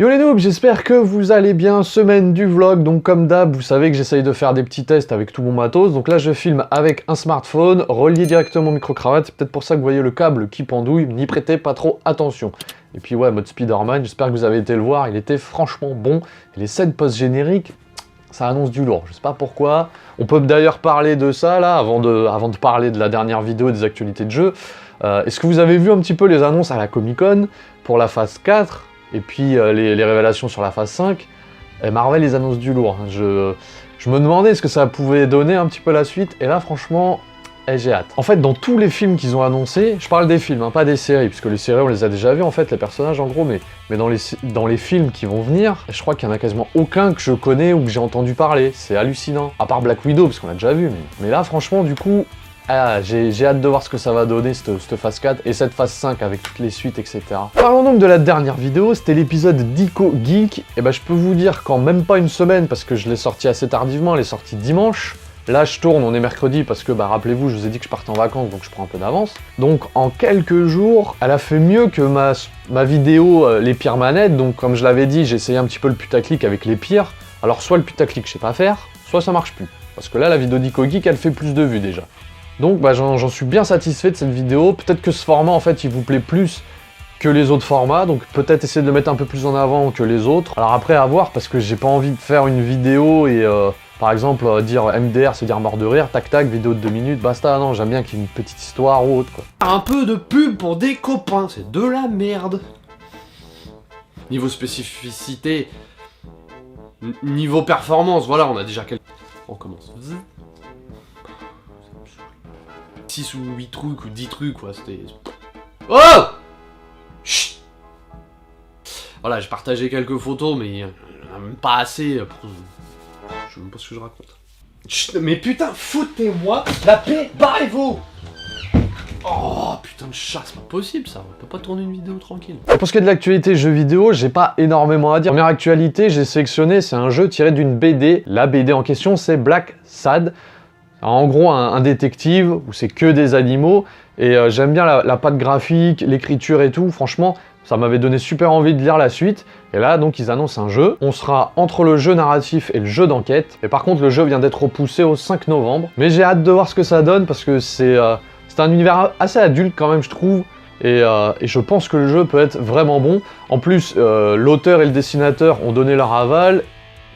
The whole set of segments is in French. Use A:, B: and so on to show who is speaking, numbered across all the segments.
A: Yo les noobs, j'espère que vous allez bien, semaine du vlog, donc comme d'hab, vous savez que j'essaye de faire des petits tests avec tout mon matos, donc là je filme avec un smartphone, relié directement au micro-cravate, c'est peut-être pour ça que vous voyez le câble qui pendouille, n'y prêtez pas trop attention. Et puis ouais, mode Spider-Man, j'espère que vous avez été le voir, il était franchement bon, et les scènes post-génériques, ça annonce du lourd, je sais pas pourquoi. On peut d'ailleurs parler de ça là, avant de parler de la dernière vidéo des actualités de jeu. Est-ce que vous avez vu un petit peu les annonces à la Comic-Con pour la phase 4 et puis les révélations sur la phase 5? Et Marvel, ils annoncent du lourd. Je me demandais ce que ça pouvait donner un petit peu la suite, et là franchement, j'ai hâte. En fait, dans tous les films qu'ils ont annoncés, je parle des films, hein, pas des séries, puisque les séries on les a déjà vus en fait, les personnages en gros, mais dans les films qui vont venir, je crois qu'il y en a quasiment aucun que je connais ou que j'ai entendu parler. C'est hallucinant. À part Black Widow, parce qu'on l'a déjà vu, mais là franchement du coup, j'ai hâte de voir ce que ça va donner, cette phase 4 et cette phase 5 avec toutes les suites, etc. Parlons donc de la dernière vidéo, c'était l'épisode d'Ico Geek. Et bah je peux vous dire qu'en même pas une semaine, parce que je l'ai sorti assez tardivement, elle est sortie dimanche. Là je tourne, on est mercredi, parce que bah rappelez-vous, je vous ai dit que je partais en vacances, donc je prends un peu d'avance. Donc en quelques jours, elle a fait mieux que ma vidéo les pires manettes. Donc comme je l'avais dit, j'ai essayé un petit peu le putaclic avec les pires. Alors soit le putaclic je sais pas faire, soit ça marche plus. Parce que là la vidéo d'Ico Geek, elle fait plus de vues déjà. Donc bah, j'en suis bien satisfait de cette vidéo. Peut-être que ce format en fait il vous plaît plus que les autres formats, donc peut-être essayer de le mettre un peu plus en avant que les autres. Alors après à voir, parce que j'ai pas envie de faire une vidéo et par exemple dire MDR, se dire mort de rire, tac tac, vidéo de 2 minutes, basta. Non, j'aime bien qu'il y ait une petite histoire ou autre quoi.
B: Un peu de pub pour des copains, c'est de la merde. Niveau spécificité, niveau performance, voilà, on a déjà quelques... On commence. 6 ou 8 trucs ou 10 trucs quoi, c'était... Oh Chut. Voilà, j'ai partagé quelques photos, mais même pas assez pour... Je sais même pas ce que je raconte. Chut, mais putain, foutez-moi la paix, barrez-vous. Oh putain de chat, c'est pas possible ça, on peut pas tourner une vidéo tranquille.
A: Et pour ce qui est de l'actualité jeux vidéo, j'ai pas énormément à dire. Première actualité, j'ai sélectionné, c'est un jeu tiré d'une BD. La BD en question, c'est Black Sad. En gros, un détective où c'est que des animaux, et j'aime bien la patte graphique, l'écriture et tout, franchement, ça m'avait donné super envie de lire la suite. Et là, donc, ils annoncent un jeu. On sera entre le jeu narratif et le jeu d'enquête. Et par contre, le jeu vient d'être repoussé au 5 novembre. Mais j'ai hâte de voir ce que ça donne, parce que c'est un univers assez adulte quand même, je trouve. Et je pense que le jeu peut être vraiment bon. En plus, l'auteur et le dessinateur ont donné leur aval.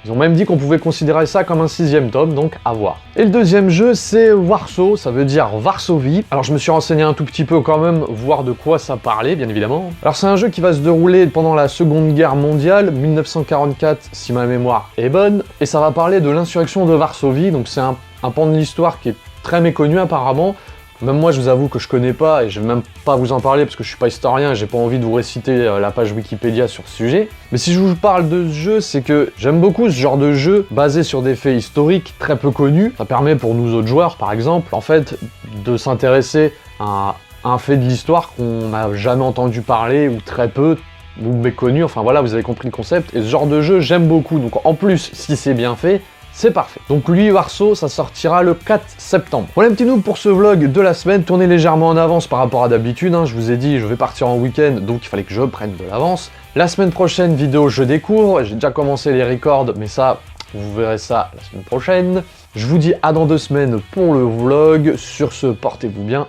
A: Ils ont même dit qu'on pouvait considérer ça comme un 6e tome, donc à voir. Et le deuxième jeu, c'est Warsaw, ça veut dire Varsovie. Alors je me suis renseigné un tout petit peu quand même, voir de quoi ça parlait, bien évidemment. Alors c'est un jeu qui va se dérouler pendant la Seconde Guerre mondiale, 1944, si ma mémoire est bonne. Et ça va parler de l'insurrection de Varsovie, donc c'est un pan de l'histoire qui est très méconnu apparemment. Même moi, je vous avoue que je connais pas, et je vais même pas vous en parler parce que je suis pas historien et j'ai pas envie de vous réciter la page Wikipédia sur ce sujet. Mais si je vous parle de ce jeu, c'est que j'aime beaucoup ce genre de jeu basé sur des faits historiques très peu connus. Ça permet pour nous autres joueurs, par exemple, en fait, de s'intéresser à un fait de l'histoire qu'on n'a jamais entendu parler, ou très peu, ou méconnu. Enfin voilà, vous avez compris le concept. Et ce genre de jeu, j'aime beaucoup. Donc en plus, si c'est bien fait, c'est parfait. Donc lui, Warsaw, ça sortira le 4 septembre. Voilà un petit noob pour ce vlog de la semaine, tourné légèrement en avance par rapport à d'habitude, hein. Je vous ai dit, je vais partir en week-end, donc il fallait que je prenne de l'avance. La semaine prochaine, vidéo je découvre, j'ai déjà commencé les records, mais ça, vous verrez ça la semaine prochaine. Je vous dis à dans 2 semaines pour le vlog. Sur ce, portez-vous bien.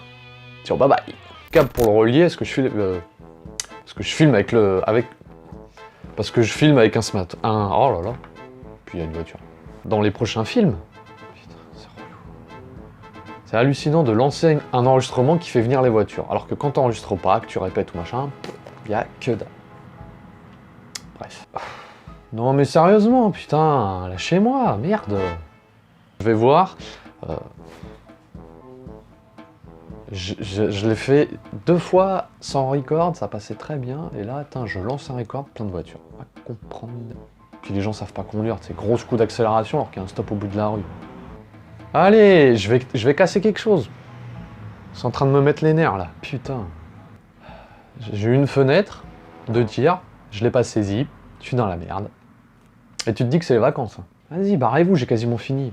A: Ciao, bye bye. Cap pour le relier, est-ce que je filme parce que je filme avec un smart. Oh là là. Puis il y a une voiture. Dans les prochains films. Putain, c'est relou. C'est hallucinant de lancer un enregistrement qui fait venir les voitures. Alors que quand t'enregistres pas, que tu répètes ou machin, il y a que dalle. Bref. Non mais sérieusement, putain, lâchez-moi, merde. Je vais voir. Je l'ai fait 2 fois sans record, ça passait très bien. Et là, attends, je lance un record, plein de voitures. On va comprendre. Puis les gens savent pas conduire, c'est gros coup d'accélération alors qu'il y a un stop au bout de la rue. Allez, je vais casser quelque chose. C'est en train de me mettre les nerfs là, putain. J'ai eu une fenêtre de tir, je l'ai pas saisie, je suis dans la merde. Et tu te dis que c'est les vacances. Vas-y, barrez-vous, j'ai quasiment fini.